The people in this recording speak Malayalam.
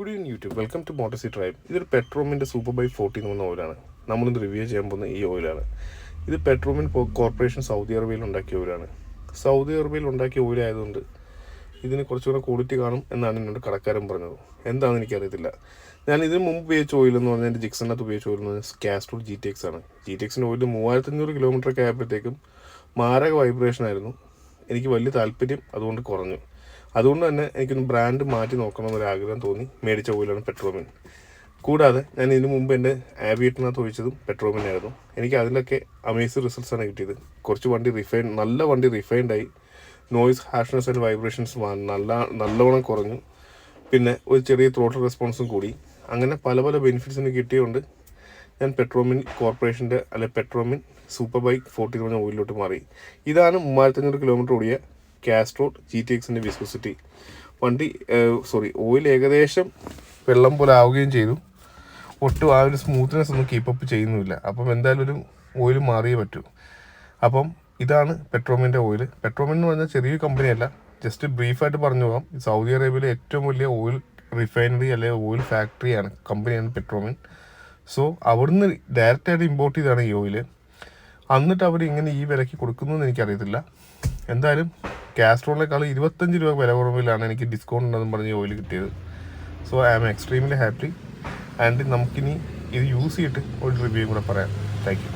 Good evening YouTube, welcome to Motoc Tribe. ഇതൊരു പെട്രോമിൻ്റെ സൂപ്പർബൈക്ക് 40 എന്ന് പറഞ്ഞ ഓയിലാണ്. നമ്മളിന്ന് റിവ്യൂ ചെയ്യാൻ പോകുന്ന ഈ ഓയിലാണ്. ഇത് പെട്രോമിൻ കോർപ്പറേഷൻ സൗദി അറേബ്യയിൽ ഉണ്ടാക്കിയ ഓയിലാണ്. സൗദി അറേബ്യയിൽ ഉണ്ടാക്കിയ ഓയിലായതുകൊണ്ട് ഇതിന് കുറച്ചുകൂടെ ക്വാളിറ്റി കാണും എന്നാണ് എന്നോട് കടക്കാരൻ പറഞ്ഞത്. എന്താണെന്ന് എനിക്കറിയത്തില്ല. ഞാൻ ഇതിന് മുമ്പ് ഉപയോഗിച്ച ഓയിൽ എന്ന് പറഞ്ഞാൽ എൻ്റെ ജിക്സണിനകത്ത് ഉപയോഗിച്ച ഓയിൽ എന്ന് പറഞ്ഞാൽ കാസ്ട്രോൾ GTX ആണ്. GTXൻ്റെ ഓയിൽ 3500 കിലോമീറ്ററൊക്കെ ആയപ്പോഴത്തേക്കും മാരക വൈബ്രേഷൻ ആയിരുന്നു. എനിക്ക് വലിയ താല്പര്യം അതുകൊണ്ട് കുറഞ്ഞു. അതുകൊണ്ട് തന്നെ എനിക്കൊന്ന് ബ്രാൻഡ് മാറ്റി നോക്കണമെന്നൊരു ആഗ്രഹം തോന്നി മേടിച്ച ഓയിലാണ് പെട്രോമിൻ. കൂടാതെ ഞാൻ ഇതിനു മുമ്പ് എൻ്റെ ആവിയേറ്ററിനകത്ത് ഒഴിച്ചതും പെട്രോമിൻ ആയിരുന്നു. എനിക്ക് അതിലൊക്കെ അമേസിങ് റിസൾട്ട്സാണ് കിട്ടിയത്. കുറച്ച് വണ്ടി നല്ല വണ്ടി റിഫൈൻഡായി. നോയിസ് ഹാർഷ്നെസ് ആൻഡ് വൈബ്രേഷൻസ് നല്ലവണ്ണം കുറഞ്ഞു. പിന്നെ ഒരു ചെറിയ ത്രോട്ടിൽ റെസ്പോൺസും കൂടി. അങ്ങനെ പല പല ബെനിഫിറ്റ്സിന് കിട്ടിയതുകൊണ്ട് ഞാൻ പെട്രോമിൻ കോർപ്പറേഷൻ്റെ പെട്രോമിൻ സൂപ്പർബൈക്ക് 40 എന്ന് പറഞ്ഞ ഓയിലോട്ട് മാറി. ഇതാണ് 3500 കിലോമീറ്റർ ഓടിയ കാസ്ട്രോൾ GTXൻ്റെ വിസ്കോസിറ്റി. ഓയിൽ ഏകദേശം വെള്ളം പോലെ ആവുകയും ചെയ്തു. ഒട്ടും ആ ഒരു സ്മൂത്ത്നെസ് ഒന്നും കീപ്പപ്പ് ചെയ്യുന്നുമില്ല. അപ്പം എന്തായാലും ഒരു ഓയിൽ മാറിയേ പറ്റൂ. അപ്പം ഇതാണ് പെട്രോമിൻ്റെ ഓയിൽ. പെട്രോമിൻ എന്ന് പറഞ്ഞാൽ ചെറിയ കമ്പനിയല്ല. ജസ്റ്റ് ബ്രീഫായിട്ട് പറഞ്ഞു പോകാം. സൗദി അറേബ്യയിലെ ഏറ്റവും വലിയ ഓയിൽ റിഫൈനറി അല്ലെങ്കിൽ ഓയിൽ ഫാക്ടറിയാണ് കമ്പനിയാണ് പെട്രോമിൻ. സോ അവിടുന്ന് ഡയറക്റ്റായിട്ട് ഇമ്പോർട്ട് ചെയ്താണ് ഈ ഓയിൽ. എന്നിട്ട് അവർ ഇങ്ങനെ ഈ വിലയ്ക്ക് കൊടുക്കുന്നു എന്ന് എനിക്കറിയത്തില്ല. എന്തായാലും കാസ്ട്രോളിനേക്കാൾ 25 രൂപ വില കുറവിലാണ് എനിക്ക് ഡിസ്കൗണ്ട് ഉണ്ടെന്ന് പറഞ്ഞ് ഓയിൽ കിട്ടിയത്. So I am extremely happy. And നമുക്കിനി ഇത് യൂസ് ചെയ്തിട്ട് ഒരു റിവ്യൂ കൂടെ പറയാം. Thank U.